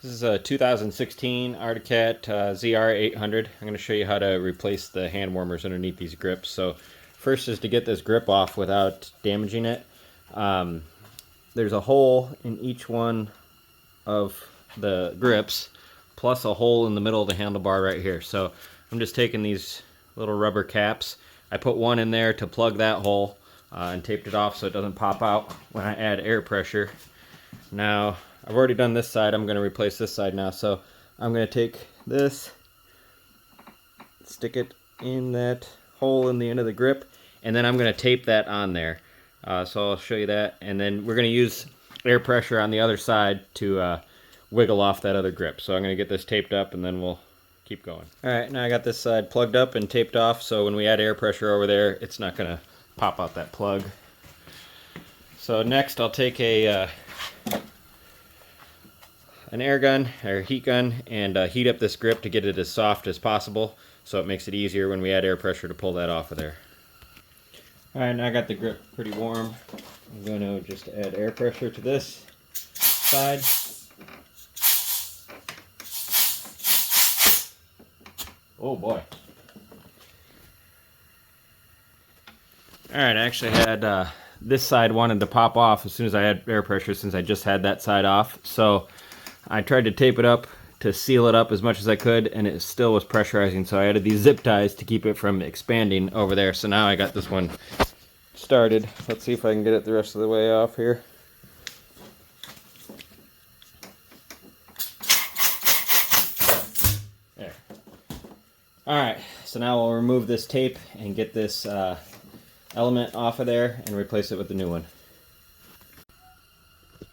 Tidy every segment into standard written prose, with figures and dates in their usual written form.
This is a 2016 Arctic Cat ZR800. I'm going to show you how to replace the hand warmers underneath these grips. So first is to get this grip off without damaging it. There's a hole in each one of the grips, plus a hole in the middle of the handlebar right here. So I'm just taking these little rubber caps. I put one in there to plug that hole and taped it off so it doesn't pop out when I add air pressure. Now, I've already done this side. I'm going to replace this side now. So I'm going to take this, stick it in that hole in the end of the grip, and then I'm going to tape that on there. So I'll show you that, and then we're going to use air pressure on the other side to wiggle off that other grip. So I'm going to get this taped up, and then we'll keep going. Alright, now I got this side plugged up and taped off, so when we add air pressure over there, it's not going to pop out that plug. So next I'll take an air gun or heat gun and heat up this grip to get it as soft as possible, so it makes it easier when we add air pressure to pull that off of there. Alright, now I got the grip pretty warm. I'm going to just add air pressure to this side. Oh boy. Alright, I actually had this side wanted to pop off as soon as I had air pressure, since I just had that side off. So I tried to tape it up to seal it up as much as I could, and it still was pressurizing, so I added these zip ties to keep it from expanding over there. So now I got this one started. Let's see if I can get it the rest of the way off here. There. Alright, so now we'll remove this tape and get this element off of there and replace it with the new one.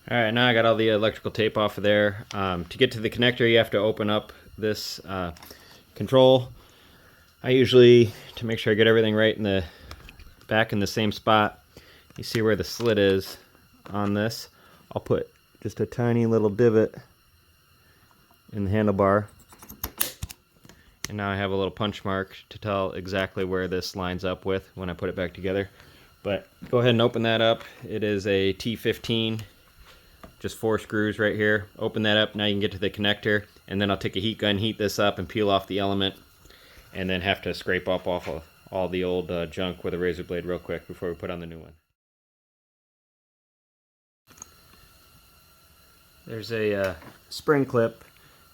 Alright, now I got all the electrical tape off of there. To get to the connector, you have to open up this control. I usually, to make sure I get everything right in the back in the same spot, you see where the slit is on this. I'll put just a tiny little divot in the handlebar. And now I have a little punch mark to tell exactly where this lines up with when I put it back together. But go ahead and open that up. It is a T15. Just 4 screws right here. Open that up, now you can get to the connector, and then I'll take a heat gun, heat this up, and peel off the element, and then have to scrape up off of all the old junk with a razor blade real quick before we put on the new one. There's a spring clip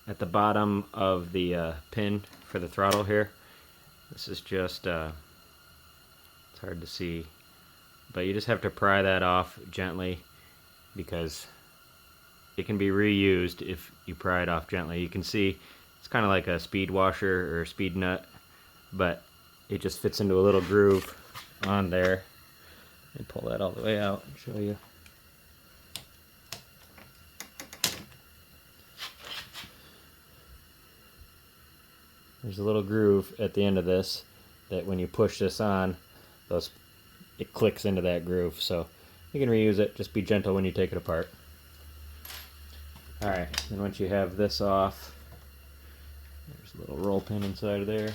at the bottom of the pin for the throttle here. This is just, it's hard to see, but you just have to pry that off gently, because it can be reused if you pry it off gently. You can see it's kind of like a speed washer or a speed nut, but it just fits into a little groove on there. Let me pull that all the way out and show you. There's a little groove at the end of this that when you push this on, it clicks into that groove. So you can reuse it, just be gentle when you take it apart. Alright, then once you have this off, there's a little roll pin inside of there.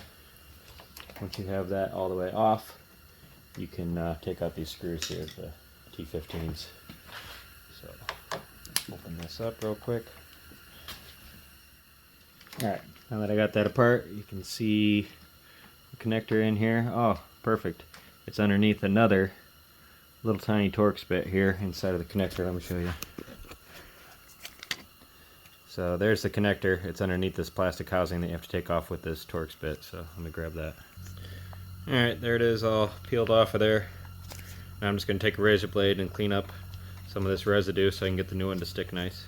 Once you have that all the way off, you can take out these screws here, the T15s. So, let's open this up real quick. Alright, now that I got that apart, you can see the connector in here. Oh, perfect. It's underneath another little tiny Torx bit here inside of the connector. Let me show you. So there's the connector. It's underneath this plastic housing that you have to take off with this Torx bit. So let me grab that. Alright, there it is, all peeled off of there. Now I'm just going to take a razor blade and clean up some of this residue so I can get the new one to stick nice.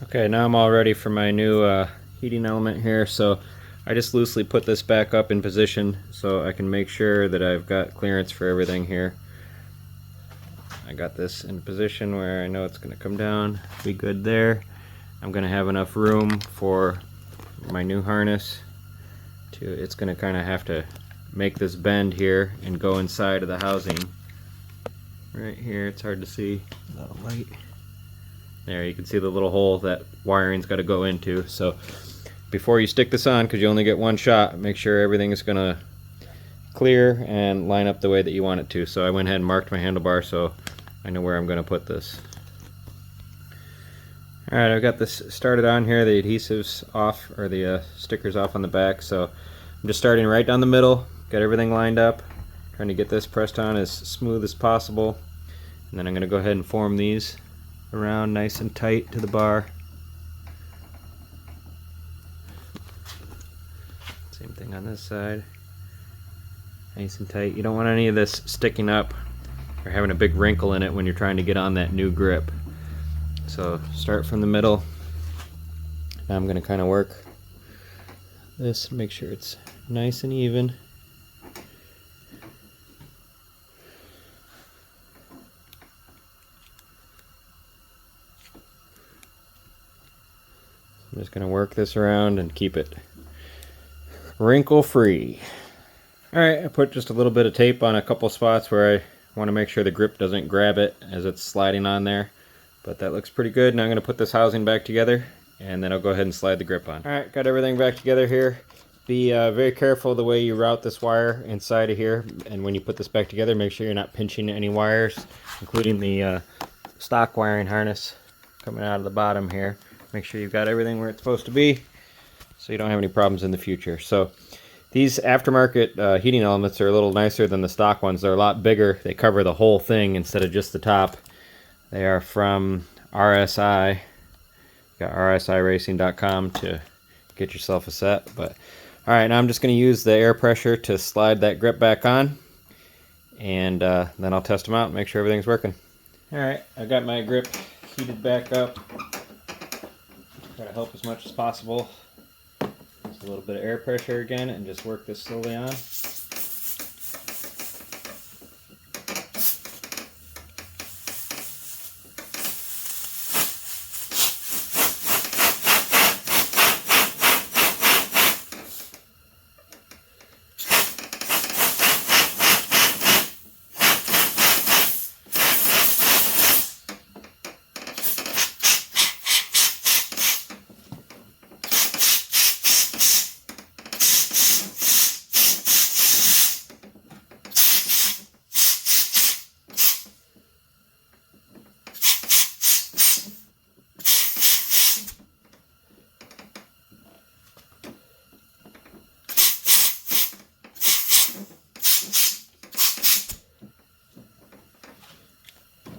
Okay, now I'm all ready for my new heating element here. So I just loosely put this back up in position so I can make sure that I've got clearance for everything here. I got this in position where I know it's going to come down, be good there. I'm going to have enough room for my new harness it's going to kind of have to make this bend here and go inside of the housing. Right here, it's hard to see, a little light. There, you can see the little hole that wiring's got to go into. So before you stick this on, because you only get one shot, make sure everything is going to clear and line up the way that you want it to. So I went ahead and marked my handlebar so I know where I'm going to put this. Alright, I've got this started on here, the adhesives off, or the stickers off on the back, so I'm just starting right down the middle, got everything lined up, trying to get this pressed on as smooth as possible, and then I'm going to go ahead and form these around nice and tight to the bar. Same thing on this side, nice and tight. You don't want any of this sticking up or having a big wrinkle in it when you're trying to get on that new grip. So start from the middle. Now I'm going to kind of work this, make sure it's nice and even. I'm just going to work this around and keep it wrinkle free. Alright, I put just a little bit of tape on a couple spots where I want to make sure the grip doesn't grab it as it's sliding on there. But that looks pretty good. Now I'm going to put this housing back together, and then I'll go ahead and slide the grip on. Alright, got everything back together here. Be very careful the way you route this wire inside of here, and when you put this back together, make sure you're not pinching any wires, including the stock wiring harness coming out of the bottom here. Make sure you've got everything where it's supposed to be, so you don't have any problems in the future. So these aftermarket heating elements are a little nicer than the stock ones. They're a lot bigger. They cover the whole thing instead of just the top. They are from RSI. You got RSIRacing.com to get yourself a set. But alright, now I'm just going to use the air pressure to slide that grip back on, and then I'll test them out and make sure everything's working. Alright, I got my grip heated back up. Try to help as much as possible. Just a little bit of air pressure again, and just work this slowly on.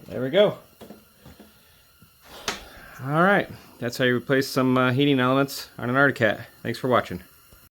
There we go. Alright, that's how you replace some heating elements on an Arctic Cat. Thanks for watching.